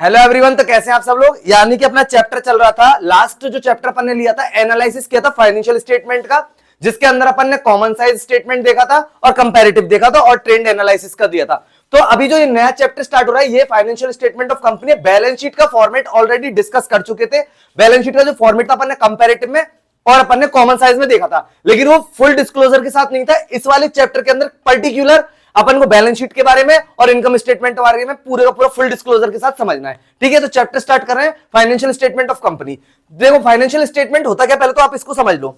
Hello everyone. तो कैसे हैं आप सब लोग। यानी कि अपना चैप्टर चल रहा था, लास्ट जो चैप्टर अपन ने लिया था, एनालिसिस किया था फाइनेंशियल स्टेटमेंट का, जिसके अंदर अपन ने कॉमन साइज स्टेटमेंट देखा था और कंपैरेटिव देखा था और ट्रेंड एनालिसिस का दिया था। तो अभी जो ये नया चैप्टर स्टार्ट हो रहा है, ये financial statement of company. Balance sheet का फॉर्मेट ऑलरेडी डिस्कस कर चुके थे। बैलेंस शीट का जो फॉर्मेट था अपन ने कंपैरेटिव में और अपन ने कॉमन साइज में देखा था, लेकिन वो फुल डिस्क्लोजर के साथ नहीं था। इस वाले चैप्टर के अंदर पर्टिकुलर अपन को बैलेंस शीट के बारे में और इनकम स्टेटमेंट के बारे में पूरे का पूरा फुल डिस्क्लोजर के साथ समझना है। ठीक है, तो चैप्टर स्टार्ट कर रहे हैं फाइनेंशियल स्टेटमेंट ऑफ कंपनी। देखो फाइनेंशियल स्टेटमेंट होता क्या, पहले तो आप इसको समझ लो।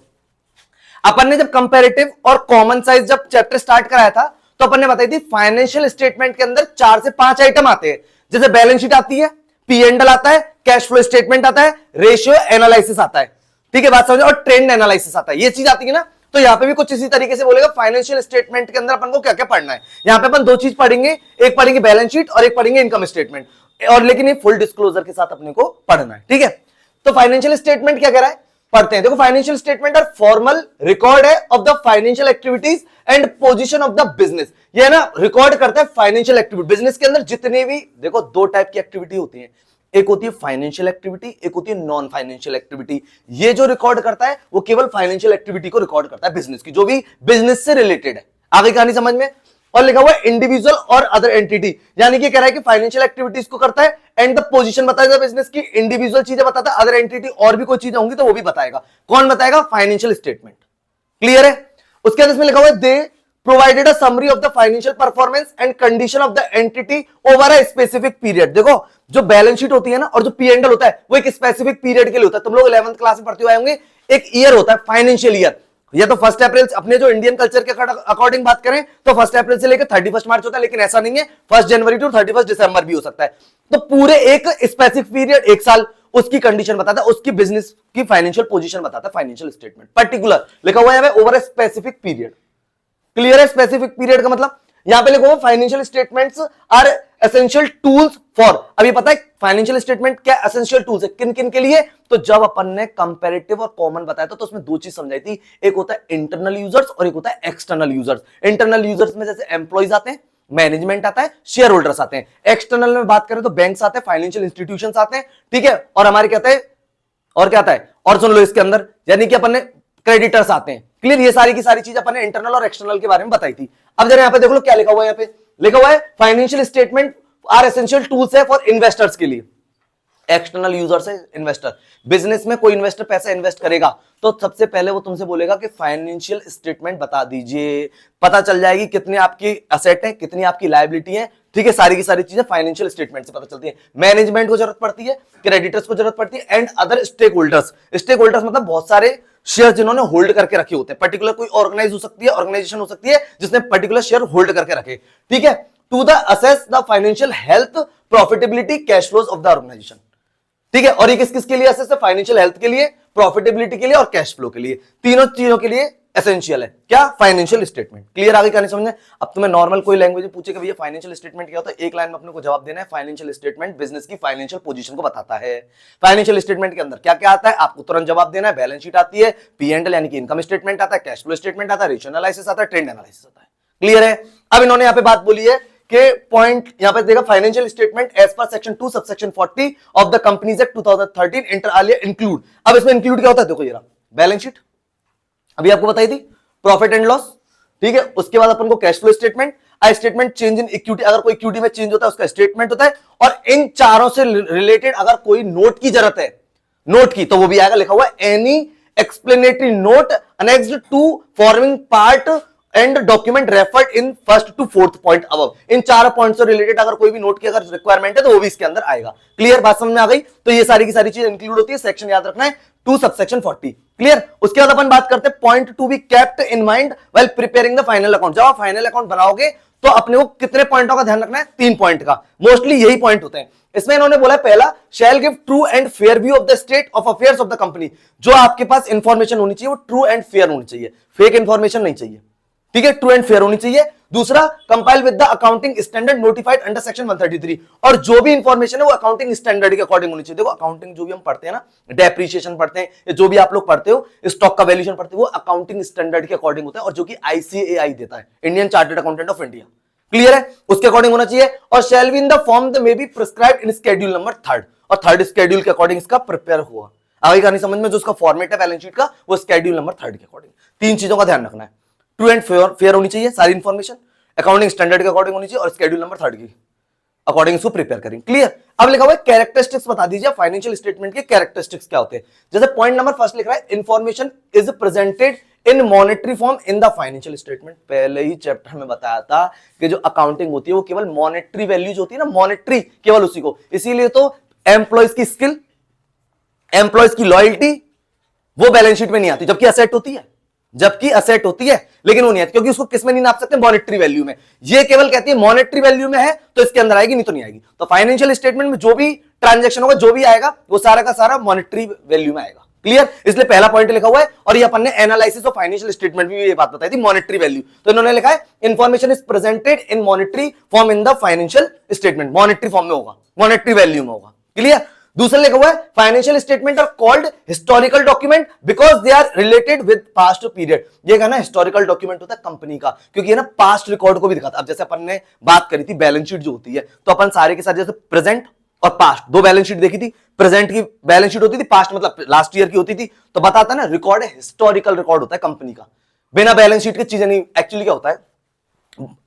अपन ने जब कंपैरेटिव और कॉमन साइज जब चैप्टर स्टार्ट कराया था, तो अपन ने बताई थी फाइनेंशियल स्टेटमेंट के अंदर 4 से 5 आइटम आते हैं। जैसे बैलेंस शीट आती है, पी एंड एल आता है, कैश फ्लो स्टेटमेंट आता है, रेशियो एनालिसिस आता है। ठीक है, बात समझो, और ट्रेंड एनालिसिस आता है। ये चीज आती है ना, तो यहां पे भी कुछ इसी तरीके से बोलेगा फाइनेंशियल स्टेटमेंट के अंदर अपन को क्या क्या पढ़ना है। यहां पे अपन 2 चीज पढ़ेंगे, एक पढ़ेंगे बैलेंस शीट और एक पढ़ेंगे इनकम स्टेटमेंट, और लेकिन ये फुल डिस्क्लोजर के साथ अपने को पढ़ना है। ठीक है, तो फाइनेंशियल स्टेटमेंट क्या कह रहा है, पढ़ते हैं। देखो फाइनेंशियल स्टेटमेंट और फॉर्मल रिकॉर्ड है of the financial activities and position of the business. ये ना रिकॉर्ड करता है फाइनेंशियल एक्टिविटी। बिजनेस के अंदर जितने भी, देखो 2 टाइप की एक्टिविटी होती है, एक होती है फाइनेंशियल एक्टिविटी, एक होती है नॉन फाइनेंशियल एक्टिविटी। ये जो रिकॉर्ड करता है वो केवल फाइनेंशियल एक्टिविटी को रिकॉर्ड करता है, बिजनेस की, जो भी बिजनेस से रिलेटेड है। आगे कहानी समझ में। और लिखा हुआ है इंडिविजुअल और अदर एंटिटी, यानी कि कह रहा है कि फाइनेंशियल एक्टिविटीज को करता है एंड द पोजीशन बताएगा बिजनेस की, इंडिविजुअल चीजें बताता है, अदर एंटिटी और भी कोई चीजें होंगी तो वो भी बताएगा। कौन बताएगा, फाइनेंशियल स्टेटमेंट। क्लियर है। उसके अंदर इसमें लिखा हुआ है दे provided a summary of the financial performance and condition of the entity over a specific period। देखो जो बैलेंस शीट होती है ना और जो पी एंड एल होता है, वो एक स्पेसिफिक पीरियड के लिए होता है। तुम लोग 11th क्लास में पढ़ते हुए होंगे, एक ईयर होता है फाइनेंशियल ईयर। या तो 1 अप्रैल, अपने जो इंडियन कल्चर के अकॉर्डिंग बात करें तो 1 अप्रैल से लेकर 31 मार्च होता है, लेकिन ऐसा नहीं है, 1 जनवरी टू 31 दिसंबर भी हो सकता है। तो पूरे एक स्पेसिफिक पीरियड, एक साल, उसकी कंडीशन बताता है, उसकी बिजनेस की फाइनेंशियल पोजीशन बताता है फाइनेंशियल स्टेटमेंट। पर्टिकुलर लिखा हुआ है over a specific period. Clear है। स्पेसिफिक पीरियड का मतलब यहां पे लिखो financial statements are essential tools for. अभी पता है फाइनेंशियल स्टेटमेंट क्या एसेंशियल टूल्स है, किन किन के लिए। तो जब अपन ने कंपैरेटिव और कॉमन बताया था, तो उसमें 2 चीज समझाई थी, एक होता है इंटरनल यूजर्स और एक होता है एक्सटर्नल यूजर्स। इंटरनल यूजर्स में जैसे एम्प्लॉइज आते हैं, मैनेजमेंट आता है, शेयर होल्डर्स आते हैं। एक्सटर्नल में बात करें तो बैंक्स आते हैं, फाइनेंशियल इंस्टीट्यूशंस आते हैं। ठीक है, और हमारे क्या आता है, और क्या आता है, और सुन लो इसके अंदर, यानी कि अपन ने क्रेडिटर्स आते हैं। क्लियर। ये सारी की सारी चीज अपन ने इंटरनल और एक्सटर्नल के बारे में बताई थी। अब जरा यहां पे देख लो क्या लिखा हुआ है, यहां पे लिखा हुआ है financial statement are essential tools है फॉर इन्वेस्टर्स के लिए। एक्सटर्नल यूजर्स है इन्वेस्टर। बिजनेस में कोई इन्वेस्टर पैसा इन्वेस्ट करेगा तो सबसे पहले वो तुमसे बोलेगा कि फाइनेंशियल स्टेटमेंट बता दीजिए। पता चल जाएगी कितनी आपकी एसेट है, कितनी आपकी लायबिलिटी है। ठीक है, सारी की सारी चीजें फाइनेंशियल स्टेटमेंट से पता चलती है। मैनेजमेंट को जरूरत पड़ती है, क्रेडिटर्स को जरूरत पड़ती है, and other stakeholders. Stakeholders मतलब बहुत सारे शेयर जिन्होंने होल्ड करके रखे होते हैं। पर्टिकुलर कोई ऑर्गेनाइज हो सकती है, ऑर्गेनाइजेशन हो सकती है जिसने पर्टिकुलर शेयर होल्ड करके रखे। ठीक है, to the assess the financial health, profitability, cash flows of the organisation. ठीक है, और ये किस किस के लिए असेस है, फाइनेंशियल हेल्थ के लिए, प्रॉफिटेबिलिटी के लिए और कैश फ्लो के लिए। तीनों चीजों के लिए एसेंशियल है क्या, फाइनेंशियल स्टेटमेंट। क्लियर। आगे कहने समझना। अब तुम्हें नॉर्मल कोई लैंग्वेज में पूछे कि भैया फाइनेंशियल स्टेटमेंट क्या होता है, एक लाइन में अपने को जवाब देना है, फाइनेंशियल स्टेटमेंट बिजनेस की फाइनेंशियल पोजीशन को बताता है। फाइनेंशियल स्टेटमेंट के अंदर क्या क्या आता है आपको तुरंत जवाब देना है। बैलेंस शीट आती है, पी एंड एल यानी कि इनकम स्टेटमेंट आता है, कैश फ्लो स्टेटमेंट आता है, रेशियो एनालिसिस आता है, ट्रेंड एनालिसिस आता है। क्लियर है। अब इन्होंने यहां पे बात बोली है कि पॉइंट यहां पे देखा, financial statement as per section 2 subsection 40 of the companies act 2013 inter alia include. अब इसमें इंक्लूड क्या होता है, देखो ये रहा बैलेंस शीट, अभी आपको बताई थी, प्रॉफिट एंड लॉस। ठीक है, उसके बाद अपन को cash flow statement, statement change in equity, अगर कोई इक्विटी में चेंज होता है उसका स्टेटमेंट होता है, और इन चारों से रिलेटेड अगर कोई नोट की जरूरत है, नोट की, तो वो भी आएगा, लिखा हुआ है any explanatory note annexed to forming part and document referred in first to fourth point above. इन 4 पॉइंट से रिलेटेड अगर कोई भी नोट की अगर रिक्वायरमेंट है तो वो भी इसके अंदर आएगा। क्लियर, बात समझ में आ गई। तो ये सारी की सारी चीज इंक्लूड होती है, सेक्शन याद रखना है 2 सबसेक्शन 40। क्लियर। उसके बाद अपन बात करते हैं point to be kept in mind while preparing the final account. जब आप फाइनल अकाउंट बनाओगे तो अपने को कितने पॉइंटों का ध्यान रखना है, 3 पॉइंट का। मोस्टली यही पॉइंट होते हैं इसमें। इन्होंने बोला पहला, शैल give true and fair view of the state of affairs of the company. जो आपके पास इंफॉर्मेशन होनी चाहिए वो ट्रू एंड फेयर होनी चाहिए, फेक इंफॉर्मेशन नहीं चाहिए। ठीक है, ट्रू एंड फेयर होनी चाहिए। दूसरा, compile with the accounting standard notified under section 133, और जो भी इंफॉर्मेशन है वो अकाउंटिंग स्टैंडर्ड के अकॉर्डिंग होनी चाहिए। देखो अकाउंटिंग जो भी हम पढ़ते हैं ना, डेप्रिसिएशन पढ़ते हैं, या जो भी आप लोग पढ़ते हो, स्टॉक का वैल्यूएशन पढ़ते हो, वो अकाउंटिंग स्टैंडर्ड के अकॉर्डिंग होता है, और जो कि आईसीएआई देता है, Indian chartered accountant of India. Clear है? उसके अकॉर्डिंग होना चाहिए। और shall be in the form the may be prescribed in schedule number 3, और 3 शेड्यूल के अकॉर्डिंग इसका प्रिपेयर हुआ। आगे कहानी समझ में, जो उसका फॉर्मेट है बैलेंस शीट का वो शेड्यूल नंबर 3 के अकॉर्डिंग। 3 चीजों का ध्यान रखना है, ट्रू एंड फेयर होनी चाहिए सारी इंफॉर्मेशन, अकाउंटिंग स्टैंडर्ड के अकॉर्डिंग होनी चाहिए, और शेड्यूल नंबर 3 की अकॉर्डिंग इसको प्रिपेयर करेंगे। क्लियर? अब लिखा हुआ है कैरेक्टरिस्टिक्स बता दीजिए फाइनेंशियल स्टेटमेंट के कैरेक्टरिस्टिक्स क्या होते हैं। जैसे पॉइंट नंबर फर्स्ट लिख रहा है information is presented in monetary form in the financial statement. पहले ही चैप्टर में बताया था कि जो अकाउंटिंग होती है वो केवल मॉनेटरी वैल्यूज होती है ना, मॉनेटरी केवल उसी को, इसीलिए तो एम्प्लॉयज की स्किल, एम्प्लॉयज की लॉयल्टी वो बैलेंस शीट में नहीं आती, जबकि असेट होती है, जबकि असेट होती है लेकिन वो नहीं आती, क्योंकि उसको किस में नहीं नाप सकते, मॉनेटरी वैल्यू में। ये केवल कहती है मॉनेटरी वैल्यू में है तो इसके अंदर आएगी, नहीं तो नहीं आएगी। तो फाइनेंशियल स्टेटमेंट में जो भी ट्रांजैक्शन होगा, जो भी आएगा, वो सारा का सारा मॉनेटरी वैल्यू में आएगा। क्लियर? इसलिए पहला पॉइंट लिखा हुआ है। और ये अपन ने एनालिसिस ऑफ फाइनेंशियल स्टेटमेंट में ये बात बताई थी, मॉनेटरी वैल्यू। तो इन्होंने लिखा है information is presented in monetary form in the financial statement, monetary form में होगा, मॉनेटरी वैल्यू में होगा। क्लियर? दूसरा लिखा हुआ है financial statement are called historical document because they are related with past period. ये कहना हिस्टोरिकल डॉक्यूमेंट होता है कंपनी का, क्योंकि ये ना पास्ट रिकॉर्ड को भी दिखाता है। अब जैसे अपन ने बात करी थी बैलेंस शीट जो होती है, तो अपन सारे के साथ जैसे प्रेजेंट और पास्ट दो बैलेंस शीट देखी थी। प्रेजेंट की बैलेंस शीट होती थी, पास्ट मतलब लास्ट ईयर की होती थी। तो बताता ना रिकॉर्ड है, हिस्टोरिकल रिकॉर्ड होता है कंपनी का, बिना बैलेंस शीट की चीजें नहीं। एक्चुअली क्या होता है,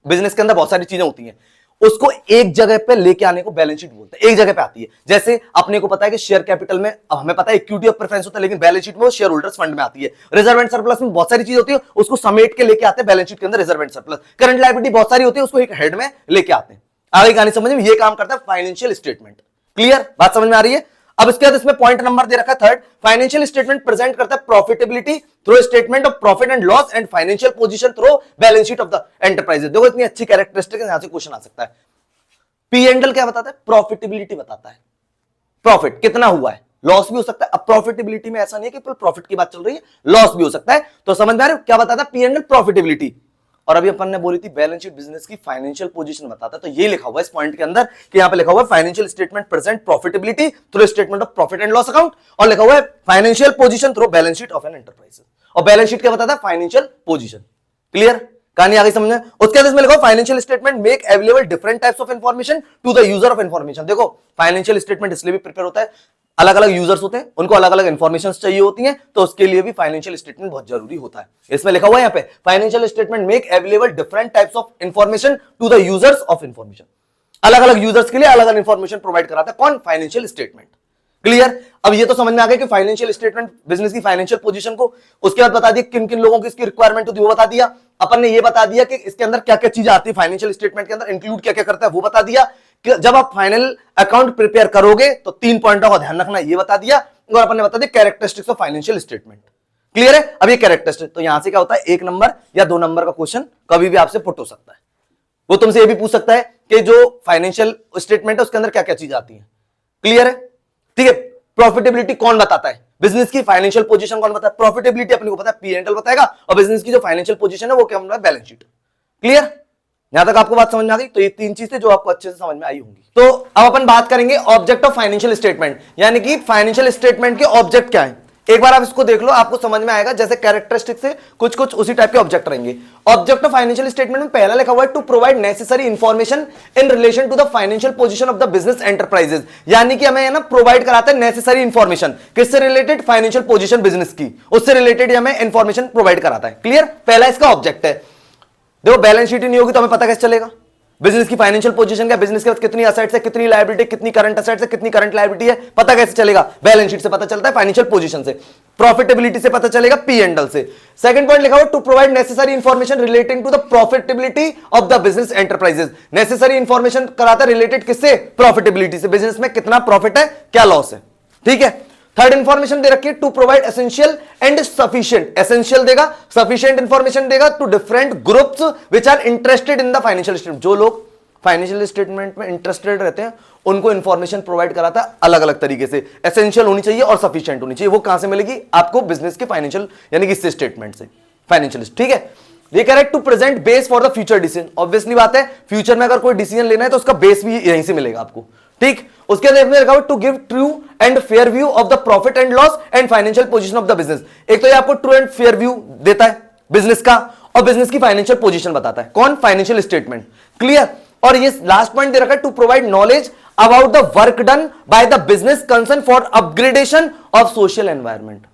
बिजनेस के अंदर बहुत सारी चीजें होती हैं, उसको एक जगह पे लेके आने को बैलेंस शीट बोलते हैं, एक जगह पे आती है। जैसे अपने को पता है कि शेयर कैपिटल में, अब हमें पता है इक्विटी ऑफ प्रेफरेंस होता है, लेकिन बैलेंस शीट में वो शेयर होल्डर्स फंड में आती है। रिजर्व एंड सरप्लस में बहुत सारी चीज होती है, उसको समेट के लेके आते हैं बैलेंस शीट के अंदर, reserve and surplus. Current liability बहुत सारी होती है, उसको एक हेड में लेके आते हैं। आगे कहानी समझ में, ये काम करता है फाइनेंशियल स्टेटमेंट। क्लियर? बात समझ में आ रही है? अब इसके बाद इसमें पॉइंट नंबर दे रखा है थर्ड, फाइनेंशियल स्टेटमेंट प्रेजेंट करता है profitability through statement of profit and loss and financial position through balance sheet of the enterprises. देखो इतनी अच्छी कैरेक्टरिस्टिक है, यहां से क्वेश्चन आ सकता है। पी एंड एल क्या बताता है? प्रॉफिटेबिलिटी बताता है, प्रॉफिट कितना हुआ है, लॉस भी हो सकता है। अब प्रॉफिटेबिलिटी में ऐसा नहीं है कि प्रॉफिट की बात चल रही है, लॉस भी हो सकता है। तो समझ में आ रहा है क्या बताता है? P and L profitability. और अभी अपन ने बोली थी बैलेंस शीट बिजनेस की फाइनेंशियल पोजीशन बताता है। तो ये लिखा हुआ है इस पॉइंट के अंदर कि यहां पे लिखा हुआ है financial statement present profitability through statement of profit and loss account, और लिखा हुआ है financial position through balance sheet of an enterprise. और बैलेंस शीट क्या बताता है? Financial position. क्लियर? कहानी आगे समझना। उसके बाद इसमें लिखा financial statement make available different types of information to the user of information. देखो फाइनेंशियल स्टेटमेंट इसलिए भी प्रिपेयर होता है, अलग अलग यूजर्स होते हैं, उनको अलग अलग इंफॉर्मेशन चाहिए होती हैं, तो उसके लिए भी फाइनेंशियल स्टेटमेंट बहुत जरूरी होता है। इसमें लिखा हुआ है यहाँ पे financial statement make available different types of information to the users of information. अलग अलग यूजर्स के लिए अलग अलग इंफॉर्मेशन प्रोवाइड कराता है कौन? Financial statement. क्लियर? अब ये तो समझ में आ गया कि फाइनेंशियल स्टेटमेंट बिजनेस की फाइनेंशियल पोजीशन को, उसके बाद बता दिया किन किन लोगों की इसकी रिक्वायरमेंट होती है वो बता दिया। अपन ने ये बता दिया कि इसके अंदर क्या क्या चीजें आती है, फाइनेंशियल स्टेटमेंट के अंदर इंक्लूड क्या क्या करता है वो बता दिया। कि जब आप फाइनल अकाउंट प्रिपेयर करोगे तो 3 पॉइंटों का ध्यान रखना, ये बता दिया। और अपन ने बता दिया characteristics of financial statement. Clear है? अब ये कैरेक्टरिस्टिक, तो यहां से क्या होता है 1 नंबर या 2 नंबर का क्वेश्चन कभी भी आपसे पुट हो सकता है। वो तुमसे ये भी पूछ सकता है कि जो फाइनेंशियल स्टेटमेंट है उसके अंदर क्या क्या चीज आती है। क्लियर है? ठीक है। प्रॉफिटेबिलिटी कौन बताता है? बिजनेस की फाइनेंशियल पोजीशन कौन बताता है? प्रॉफिटेबिलिटी अपने को पता है, पी एंड एल बताएगा, और बिजनेस की जो फाइनेंशियल पोजीशन है वो क्या है? Balance sheet. क्लियर? यहां तक आपको बात समझ में आ गई? तो ये 3 चीजें जो आपको अच्छे से समझ में आई होंगी। तो अब अपन बात करेंगे ऑब्जेक्ट ऑफ फाइनेंशियल स्टेटमेंट, यानी कि फाइनेंशियल स्टेटमेंट के ऑब्जेक्ट क्या है। एक बार आप इसको देख लो, आपको समझ में आएगा। जैसे कैरेक्टरिस्टिक से कुछ कुछ उसी टाइप के ऑब्जेक्ट रहेंगे। ऑब्जेक्ट ऑफ फाइनेंशियल स्टेटमेंट में पहला लिखा हुआ है to provide necessary information in relation to the financial position of the business enterprises, यानी कि हमें ना प्रोवाइड कराता है नेसेसरी इंफॉर्मेशन। किससे रिलेटेड? फाइनेंशियल पोजीशन बिजनेस की, उससे रिलेटेड हमें इंफॉर्मेशन प्रोवाइड कराता है। क्लियर? पहला इसका ऑब्जेक्ट है। देखो बैलेंस शीट ही नहीं होगी तो हमें पता कैसे चलेगा बिजनेस की फाइनेंशियल पोजीशन क्या, बिजनेस के पास कितनी असेट्स है, कितनी लायबिलिटी, कितनी करंट असेट्स है, कितनी करंट लायबिलिटी है, पता कैसे चलेगा? बैलेंस शीट से पता चलता है, फाइनेंशियल पोजीशन से। प्रॉफिटेबिलिटी से पता चलेगा, पी एंड एल से। सेकंड पॉइंट लिखा हुआ to provide necessary information relating to the profitability of the business enterprises. Necessary information कराता है रिलेटेड किससे? प्रॉफिटेबिलिटी से। बिजनेस में कितना प्रॉफिट है, क्या लॉस है। ठीक है। थर्ड इंफॉर्मेशन दे रखी है to provide essential and sufficient. Essential देगा, सफिशिएंट इंफॉर्मेशन देगा to different groups which are interested in the financial statement. जो लोग फाइनेंशियल स्टेटमेंट में इंटरेस्टेड रहते हैं उनको इंफॉर्मेशन प्रोवाइड कराता है अलग अलग तरीके से। एसेंशियल होनी चाहिए और सफिशिएंट होनी चाहिए। वो कहां से मिलेगी? आपको बिजनेस के फाइनेंशियल यानी कि इससे स्टेटमेंट से, फाइनेंशियल। ठीक है। ये कह रहा है to present base for the future decision. Obviously बात है, फ्यूचर में अगर कोई डिसीजन लेना है तो उसका बेस भी यहीं से मिलेगा आपको। ठीक। उसके अंदर लिखा हुआ to give true and fair view of the profit and loss and financial position of the business. एक तो ये आपको ट्रू एंड फेयर व्यू देता है बिजनेस का, और बिजनेस की फाइनेंशियल पोजीशन बताता है। कौन? Financial statement. क्लियर? और ये लास्ट पॉइंट दे रखा है, to provide knowledge about the work done by the business concern for upgradation of social environment.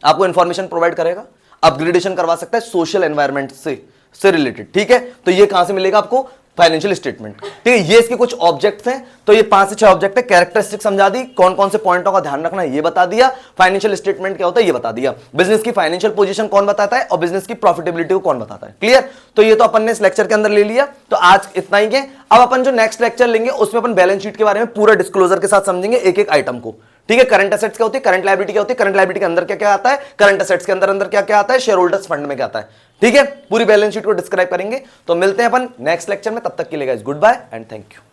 आपको इंफॉर्मेशन प्रोवाइड करेगा, अपग्रेडेशन करवा सकता है सोशल एनवायरमेंट से रिलेटेड। ठीक है, तो ये कहां से मिलेगा आपको? Financial statement. ठीक है, ये इसके कुछ ऑब्जेक्ट्स हैं, तो ये 5 से 6 ऑब्जेक्ट है। कैरेक्टरिस्टिक समझा दी, कौन कौन से पॉइंटों का ध्यान रखना है ये बता दिया। फाइनेंशियल स्टेटमेंट क्या होता है ये बता दिया। बिजनेस की फाइनेंशियल पोजीशन कौन बताता है और बिजनेस की प्रॉफिटेबिलिटी को कौन बताता है। क्लियर? तो ये तो अपन ने इस लेक्चर के अंदर ले लिया, तो आज इतना ही है। अब अपन जो नेक्स्ट लेक्चर लेंगे उसमें अपन बैलेंस शीट के बारे में पूरा डिस्क्लोजर के साथ समझेंगे एक एक आइटम को। ठीक है, करंट एसेट्स क्या होती है, करंट लायबिलिटी क्या होती है, करंट लायबिलिटी के अंदर क्या क्या आता है, करंट एसेट्स के अंदर क्या क्या आता है, शेयर होल्डर्स फंड में क्या आता है। ठीक है, पूरी बैलेंस शीट को डिस्क्राइब करेंगे। तो मिलते हैं अपन नेक्स्ट लेक्चर में, तब तक के लिए guys goodbye and thank you.